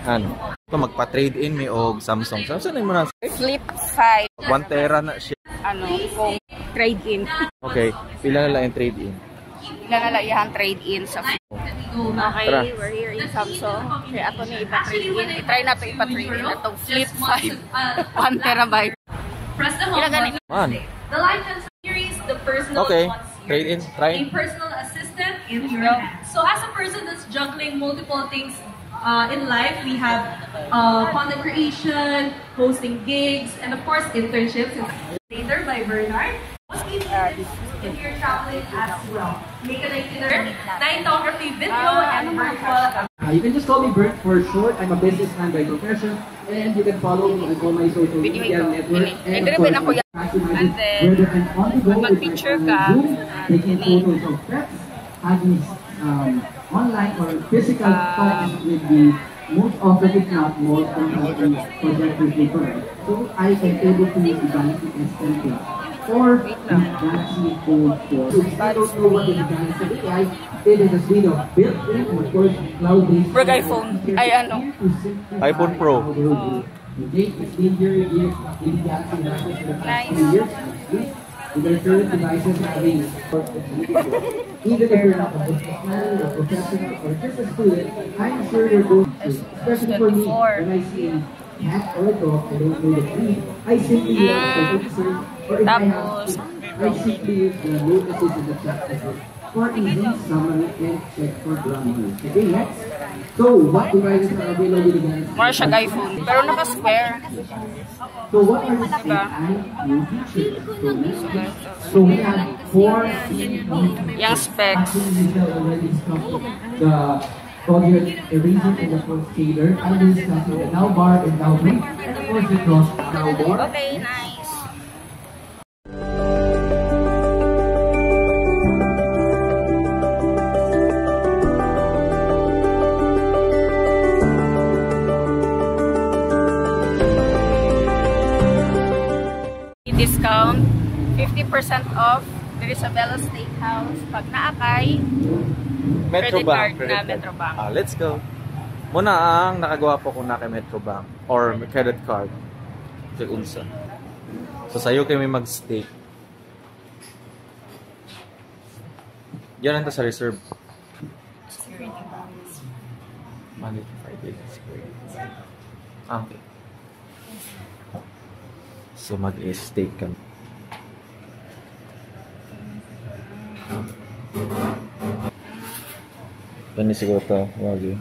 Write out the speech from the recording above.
Ano? Ito magpa-trade in mi og Samsung. Samsung na mo na. Flip 5. 1 tera na siya. Ano, kung trade in. Okay, pila na lang yung trade in? Pila na lang yung trade in sa Flip. Okay, Tara. we're here in Samsung. Kaya ako ni ipa-trade in. I-try na ito ipa-trade in itong Flip 5. 1 terabyte. Press the home button. Man. The Lifetime series, the personal Okay, wants trade in, try. a personal assistant in your hands. So as a person that's juggling multiple things in life, we have content creation, hosting gigs, and of course internships. Later by Bernard. If you're traveling as well, make an itinerary, nighttography, video, and virtual. You can just call me Bert for short. I'm a businessman by profession, and you can follow me on all my social media networks. And of course, and then, mag-picture ka, taking photos of pets, having online or physical talks with the most often, if not most, projector paper. So I am able to use the Galaxy S10 or the Galaxy Fold 4. So if I don't know what is the Galaxy AI, it is a suite of built-in and of course cloud-based. Bro, iPhone. Ay, ano? iPhone Pro. It's been here with the Galaxy Nexus for the past 3 years. With their current devices having even if you're not a businessman or professional or just a student, I'm sure you're going to, especially for me, when I see a cat or a dog, I don't know the breed, I simply use the picture, or if I have to, I simply use the notices in the chat for easy summary and check for grammar. Okay, next. So, what devices are available again? Mura siya iPhone, pero naka-square. So, what are the AI new features? So, we have 4 Yung specs. The audio erasing and the first fader, and this is the now bar and now brief, and of course the cross now bar. Okay, nice. Discount 50% off. There is a Bella Steakhouse. Pag naakay, Metrobank. credit card na Metrobank. Let's go. Muna ang nakagawa po kung naka Metrobank or credit card. Sa unsa. So sayo kayo may mag-steak. Yan ang sa reserve. Monday to Friday. Okay. So mag-steak kami. Pani siguro ito, wagi.